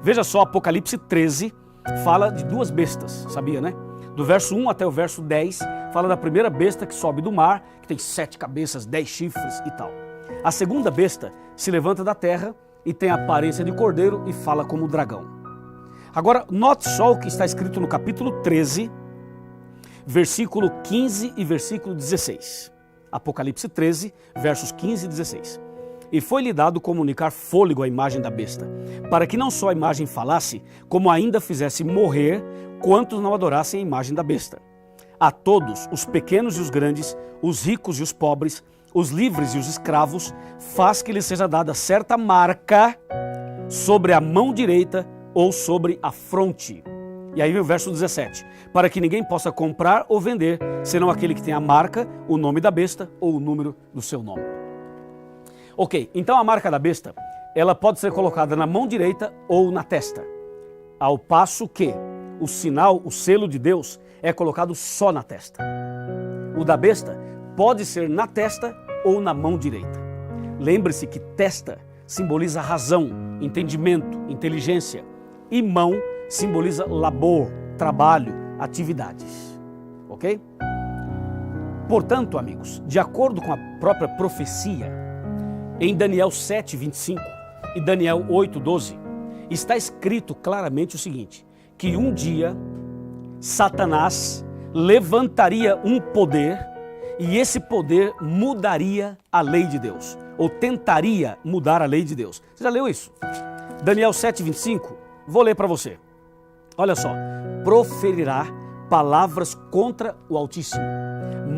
Veja só, Apocalipse 13 fala de duas bestas, sabia, né? Do verso 1 até o verso 10, fala da primeira besta que sobe do mar, que tem 7 cabeças, 10 chifres e tal. A segunda besta se levanta da terra e tem a aparência de cordeiro e fala como dragão. Agora, note só o que está escrito no capítulo 13, versículo 15 e versículo 16. Apocalipse 13, versos 15 e 16. E foi-lhe dado comunicar fôlego à imagem da besta, para que não só a imagem falasse, como ainda fizesse morrer quantos não adorassem a imagem da besta. A todos, os pequenos e os grandes, os ricos e os pobres, os livres e os escravos, faz que lhes seja dada certa marca sobre a mão direita ou sobre a fronte. E aí vem o verso 17. Para que ninguém possa comprar ou vender, senão aquele que tem a marca, o nome da besta ou o número do seu nome. Ok, então a marca da besta, ela pode ser colocada na mão direita ou na testa. Ao passo que o sinal, o selo de Deus, é colocado só na testa. O da besta pode ser na testa ou na mão direita. Lembre-se que testa simboliza razão, entendimento, inteligência. E mão simboliza labor, trabalho, atividades. Ok? Portanto, amigos, de acordo com a própria profecia, em Daniel 7, 25 e Daniel 8, 12, está escrito claramente o seguinte, que um dia Satanás levantaria um poder e esse poder mudaria a lei de Deus, ou tentaria mudar a lei de Deus. Você já leu isso? Daniel 7, 25, vou ler para você. Olha só, proferirá palavras contra o Altíssimo,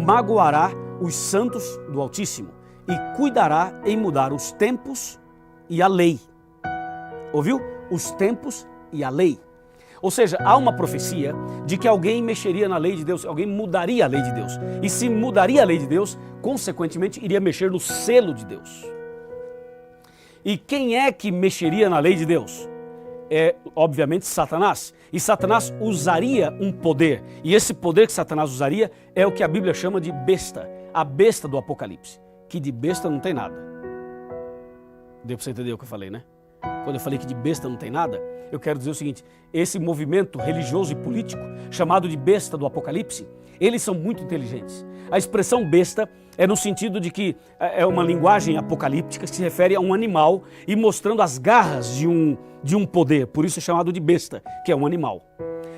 magoará os santos do Altíssimo e cuidará em mudar os tempos e a lei. Ouviu? Os tempos e a lei. Ou seja, há uma profecia de que alguém mexeria na lei de Deus, alguém mudaria a lei de Deus. E se mudaria a lei de Deus, consequentemente iria mexer no selo de Deus. E quem é que mexeria na lei de Deus? É, obviamente, Satanás. E Satanás usaria um poder. E esse poder que Satanás usaria é o que a Bíblia chama de besta. A besta do Apocalipse. Que de besta não tem nada. Deu para você entender o que eu falei, né? Quando eu falei que de besta não tem nada, eu quero dizer o seguinte, esse movimento religioso e político, chamado de besta do Apocalipse, eles são muito inteligentes. A expressão besta é no sentido de que é uma linguagem apocalíptica que se refere a um animal e mostrando as garras de um poder, por isso é chamado de besta, que é um animal.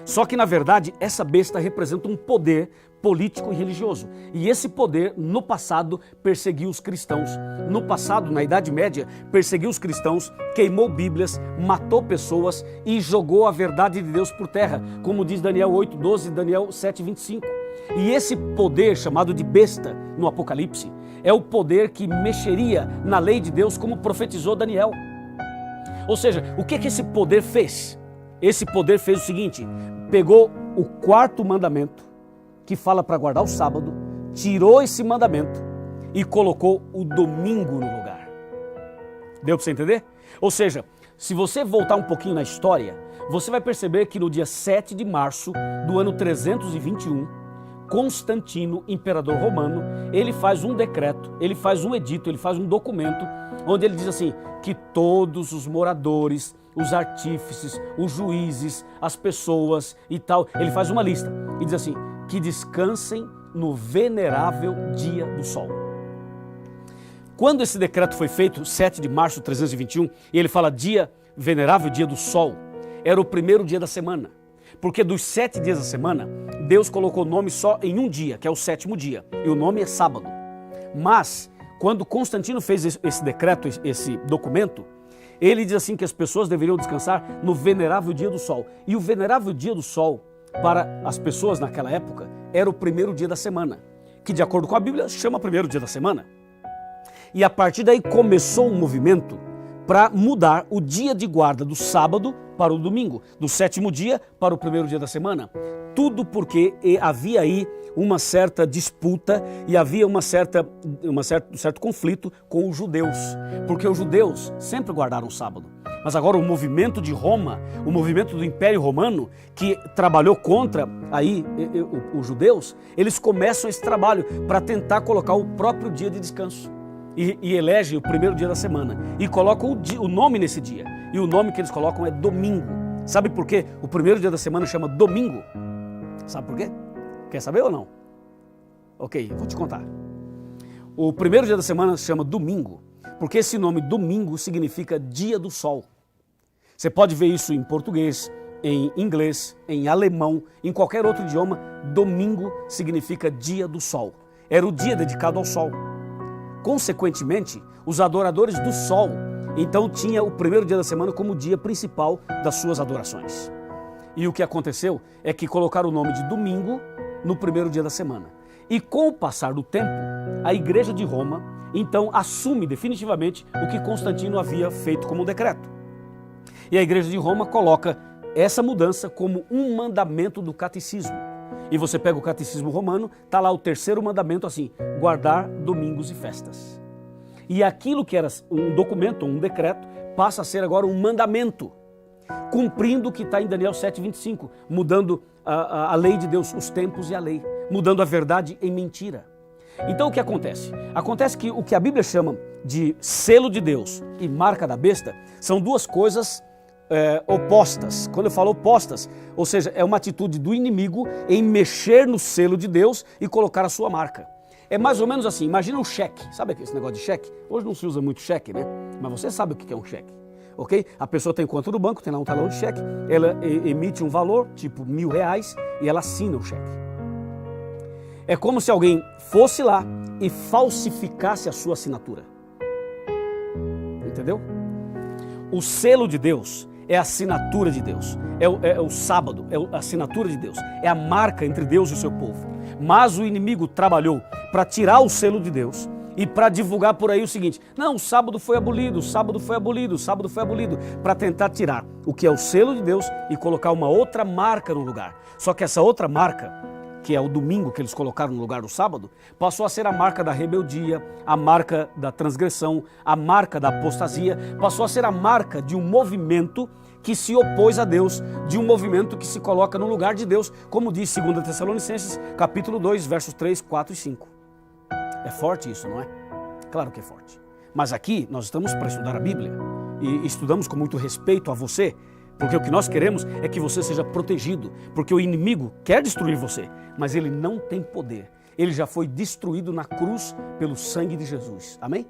Só que, na verdade, essa besta representa um poder político e religioso. E esse poder, no passado, perseguiu os cristãos. No passado, na Idade Média, perseguiu os cristãos, queimou Bíblias, matou pessoas e jogou a verdade de Deus por terra, como diz Daniel 8:12 e Daniel 7:25. E esse poder, chamado de besta no Apocalipse, é o poder que mexeria na lei de Deus, como profetizou Daniel. Ou seja, o que esse poder fez? Esse poder fez o seguinte, pegou o 4º mandamento, que fala para guardar o sábado, tirou esse mandamento e colocou o domingo no lugar. Deu para você entender? Ou seja, se você voltar um pouquinho na história, você vai perceber que no dia 7 de março do ano 321, Constantino, imperador romano, ele faz um decreto, ele faz um edito, ele faz um documento, onde ele diz assim, que todos os moradores, os artífices, os juízes, as pessoas e tal, ele faz uma lista e diz assim, que descansem no venerável dia do sol. Quando esse decreto foi feito, 7 de março de 321, e ele fala dia venerável dia do sol, era o primeiro dia da semana. Porque dos 7 dias da semana, Deus colocou o nome só em um dia, que é o 7º dia, e o nome é sábado. Mas, quando Constantino fez esse decreto, esse documento, ele diz assim que as pessoas deveriam descansar no venerável dia do sol. E o venerável dia do sol, para as pessoas naquela época, era o primeiro dia da semana, que de acordo com a Bíblia, chama primeiro dia da semana. E a partir daí começou um movimento para mudar o dia de guarda do sábado para o domingo, do 7º dia para o primeiro dia da semana. Tudo porque havia aí uma certa disputa e havia um certo conflito com os judeus, porque os judeus sempre guardaram o sábado. Mas agora o movimento de Roma, o movimento do Império Romano, que trabalhou contra aí os judeus, eles começam esse trabalho para tentar colocar o próprio dia de descanso. E elege o primeiro dia da semana e coloca o nome nesse dia. e o nome que eles colocam é domingo. Sabe por quê? O primeiro dia da semana chama domingo. Sabe por quê? Quer saber ou não? Ok, vou te contar. O primeiro dia da semana se chama domingo, porque esse nome domingo significa dia do sol. Você pode ver isso em português, em inglês, em alemão, em qualquer outro idioma. Domingo significa dia do sol. Era o dia dedicado ao sol. Consequentemente, os adoradores do sol, então tinha o primeiro dia da semana como o dia principal das suas adorações. E o que aconteceu é que colocaram o nome de domingo no primeiro dia da semana. E com o passar do tempo, a Igreja de Roma, então, assume definitivamente o que Constantino havia feito como um decreto. E a Igreja de Roma coloca essa mudança como um mandamento do catecismo. E você pega o catecismo romano, está lá o terceiro mandamento assim, guardar domingos e festas. E aquilo que era um documento, um decreto, passa a ser agora um mandamento, cumprindo o que está em Daniel 7:25, mudando a lei de Deus, os tempos e a lei, mudando a verdade em mentira. Então o que acontece? Acontece que o que a Bíblia chama de selo de Deus e marca da besta são duas coisas opostas. Quando eu falo opostas, ou seja, é uma atitude do inimigo em mexer no selo de Deus e colocar a sua marca. É mais ou menos assim, imagina um cheque. Sabe esse negócio de cheque? Hoje não se usa muito cheque, né? Mas você sabe o que é um cheque, ok? A pessoa tem conta no banco, tem lá um talão de cheque, ela emite um valor, tipo R$1.000, e ela assina o cheque. É como se alguém fosse lá e falsificasse a sua assinatura. Entendeu? O selo de Deus é a assinatura de Deus, é o sábado, é a assinatura de Deus, é a marca entre Deus e o seu povo. Mas o inimigo trabalhou para tirar o selo de Deus e para divulgar por aí o seguinte: não, o sábado foi abolido, o sábado foi abolido, o sábado foi abolido, para tentar tirar o que é o selo de Deus e colocar uma outra marca no lugar. Só que essa outra marca, que é o domingo que eles colocaram no lugar do sábado, passou a ser a marca da rebeldia, a marca da transgressão, a marca da apostasia, passou a ser a marca de um movimento que se opôs a Deus, de um movimento que se coloca no lugar de Deus, como diz 2 Tessalonicenses, capítulo 2, versos 3, 4 e 5. É forte isso, não é? Claro que é forte. Mas aqui nós estamos para estudar a Bíblia e estudamos com muito respeito a você, porque o que nós queremos é que você seja protegido, porque o inimigo quer destruir você, mas ele não tem poder. Ele já foi destruído na cruz pelo sangue de Jesus. Amém?